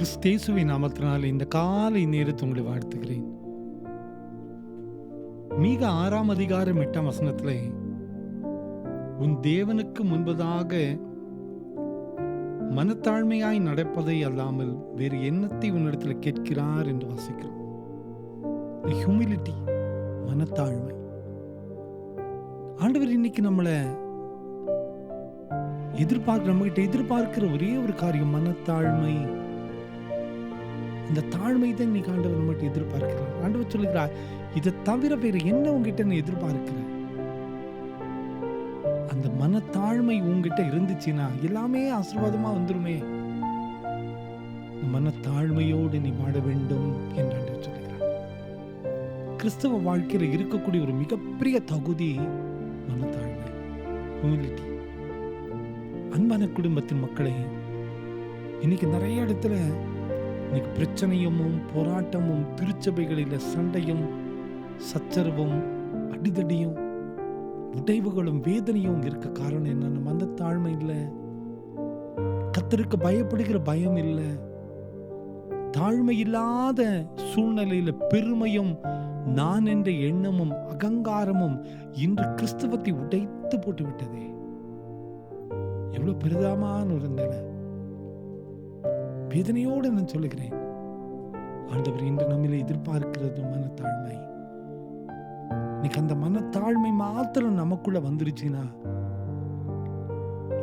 கிறிஸ்தேசுவின் நாமத்தினால் இந்த காலை நேரத்தை உங்களை வாழ்த்துகிறேன். மீக 6ஆம் அதிகாரம் 8ஆம் வசனத்திலே, உன் தேவனுக்கு முன்பதாக மனத்தாழ்மையாய் நடப்பதை அல்லாமல் வேறு எண்ணத்தை உன்னிடத்தில் கேட்கிறார் என்று வாசிக்கிறோம். ஹியூமிலிட்டி, மனத்தாழ்மை. ஆண்டவர் இன்னைக்கு நம்மளை நம்மகிட்ட எதிர்பார்க்கிற ஒரே ஒரு காரியம் மனத்தாழ்மை. அந்த தாழ்மை தான் இன்னைக்கு ஆண்டவர் நம்மகிட்ட எதிர்பார்க்கிறார். ஆண்டவர் சொல்லுகிறார், இதை தவிர வேற என்ன உங்ககிட்ட நான் எதிர்பார்க்கிறேன்? அந்த மனத்தாழ்மை உங்ககிட்ட இருந்துச்சுன்னா எல்லாமே ஆசீர்வாதமா வந்துருமே. மனத்தாழ்மையோடு நீ வாழ வேண்டும் என்று ஆண்டவர் சொல்லுகிறார். கிறிஸ்தவ வாழ்க்கையில் இருக்கக்கூடிய ஒரு மிகப்பெரிய தகுதி மனத்தாழ்மை, ஹியூமிலிட்டி. அன்பான குடும்பத்தின் மக்களே, இன்னைக்கு நிறைய இடத்துல இன்னைக்கு பிரச்சனையும் போராட்டமும் திருச்சபைகளில் சண்டையும் சச்சரவும் அடிதடியும் உடைவுகளும் வேதனையும் இருக்க காரணம் என்னன்னா மனத்தாழ்மை இல்லை. கர்த்தருக்கு பயப்படுகிற பயம் இல்லை. தாழ்மை இல்லாத சூழ்நிலையில பெருமையும் நான் என்ற எண்ணமும் அகங்காரமும் இன்று கிறிஸ்தவத்தை உடைத்து போட்டு விட்டதே. எவ்வளவு பெரிதமான ஒரு நிலை. வேதனையோடு நான் சொல்லுகிறேன், ஆண்டவர் இன்று நம்மளை எதிர்பார்க்கிறது மனத்தாழ்மை. இன்னைக்கு அந்த மனத்தாழ்மை மாத்திரம் நமக்குள்ள வந்துருச்சுன்னா,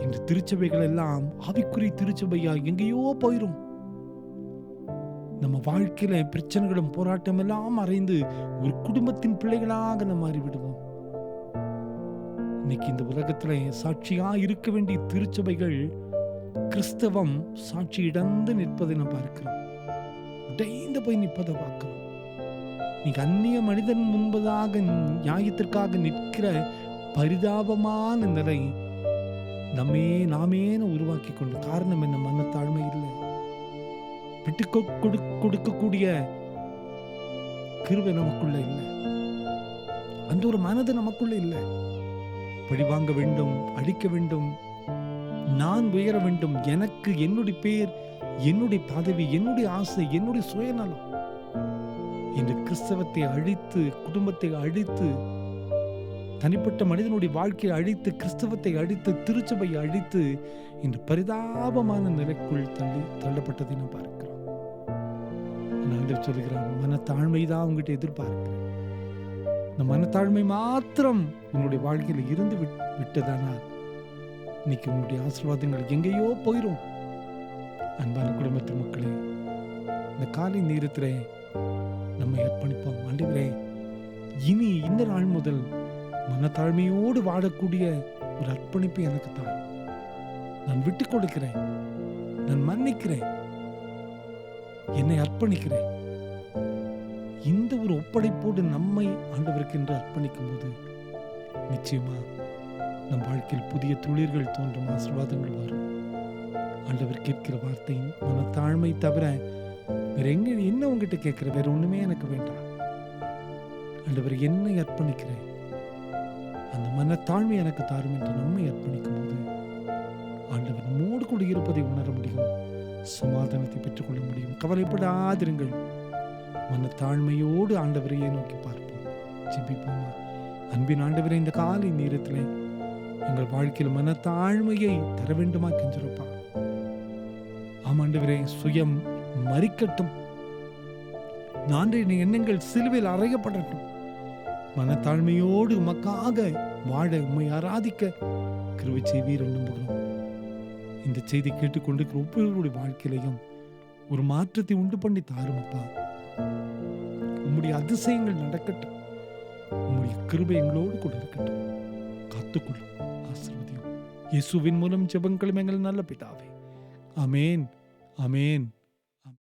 இன்று திருச்சபைகள் எல்லாம் ஆவிக்குரிய திருச்சபையா எங்கேயோ போயிரும். நம்ம வாழ்க்கையில பிரச்சனைகளும் போராட்டம் எல்லாம் மறைந்து ஒரு குடும்பத்தின் பிள்ளைகளாக நம்ம மாறிவிடுவோம். இன்னைக்கு இந்த உலகத்துல சாட்சியா இருக்க வேண்டிய திருச்சபைகள் கிறிஸ்தவம் சாட்சி இழந்து நிற்பதை நம்ம பார்க்கிறோம். உடைந்து போய் நிற்பதை பார்க்கிறோம். நீங்க அந்நிய மனிதன் முன்பதாக நியாயத்திற்காக நிற்கிற பரிதாபமான நிலை நாமே உருவாக்கி கொண்டு. காரணம் என்ன? மனத்தாழ்மை இல்லை. விட்டு கொடுக்கக்கூடிய கிருபை நமக்குள்ள இல்லை. அந்த ஒரு மனது நமக்குள்ள இல்லை. பழிவாங்க வேண்டும், அழிக்க வேண்டும், நான் உயர வேண்டும், எனக்கு என்னுடைய பேர், என்னுடைய பதவி, என்னுடைய ஆசை, என்னுடைய சுயநலம் என்று கிறிஸ்தவத்தை அழித்து, குடும்பத்தை அழித்து, தனிப்பட்ட மனிதனுடைய வாழ்க்கையை அழித்து, கிறிஸ்தவத்தை அழித்து, திருச்சபையை அழித்து இன்று பரிதாபமான நிலைக்குள் தள்ளப்பட்டதை நான் பார்க்கிறோம். ஆண்டவர் சொல்லுகிறார், மனத்தாழ்மைதான் உங்ககிட்ட எதிர்பார்க்கிறேன். இந்த மனத்தாழ்மை மாத்திரம் உன்னுடைய வாழ்க்கையில் இருந்து விட்டதானால் இன்னைக்கு உங்களுடைய ஆசீர்வாதங்கள் எங்கேயோ போயிரும். அன்பான குடும்பத்தின் மக்களே, இந்த காலை நேரத்திலே நம்மை அர்ப்பணிப்போம். ஆண்டவரே, இனி இந்த நாள் முதல் மனத்தாழ்மையோடு வாழக்கூடிய ஒரு அர்ப்பணிப்பு எனக்கு தான். நான் விட்டு கொடுக்கிறேன், நான் மன்னிக்கிறேன், என்னை அர்ப்பணிக்கிறேன். இந்த ஒரு ஒப்படைப்போடு நம்மை ஆண்டவருக்கு என்று அர்ப்பணிக்கும் போது நிச்சயமா நம் வாழ்க்கையில் புதிய துளிர்கள் தோன்றும், ஆசீர்வாதங்கள் வரும். ஆண்டவர் கேட்கிற வார்த்தை மனத்தாழ்மை தவிர வேற என்ன உங்ககிட்ட கேட்கிற? வேற ஒண்ணுமே எனக்கு வேண்டாம். ஆண்டவர் என்னை அர்ப்பணிக்கிறேன், அந்த மனத்தாழ்மை எனக்கு தாரும் என்று நம்மை அர்ப்பணிக்கும் போது ஆண்டவர் நம்மோடு கூட இருப்பதை உணர முடியும், சமாதானத்தை பெற்றுக்கொள்ள முடியும். கவலைப்படாதிருங்கள். மனத்தாழ்மையோடு ஆண்டவரையே நோக்கி பார்ப்போம். ஜெபிப்போமா. அன்பின் ஆண்டவரே, இந்த காலை நேரத்திலே எங்கள் வாழ்க்கையில் மனத்தாழ்மையை தர வேண்டுமா கெஞ்சிருப்பா. ஆமாண்டவரே, சுயம் மறிக்கட்டும், எண்ணங்கள் சிலுவையில் அறையப்படட்டும். மனத்தாழ்மையோடு உமக்காக வாழ, உம்மை ஆராதிக்க கிருபை செய்வீர் நம்புகிறோம். இந்த செய்தி கேட்டுக்கொண்டிருக்கிற ஒவ்வொருவருடைய வாழ்க்கையிலையும் ஒரு மாற்றத்தை உண்டு பண்ணி தாருமப்பா. உம்முடைய அதிசயங்கள் நடக்கட்டும். உம்முடைய கிருபை எங்களோடு கூட இருக்கட்டும். காத்துக்கொள்ளும், ஆசீர்வதியும். இயேசுவின் மூலம் ஜெபங்களும் எங்கள் நல்ல பிதாவே. ஆமேன், ஆமேன்.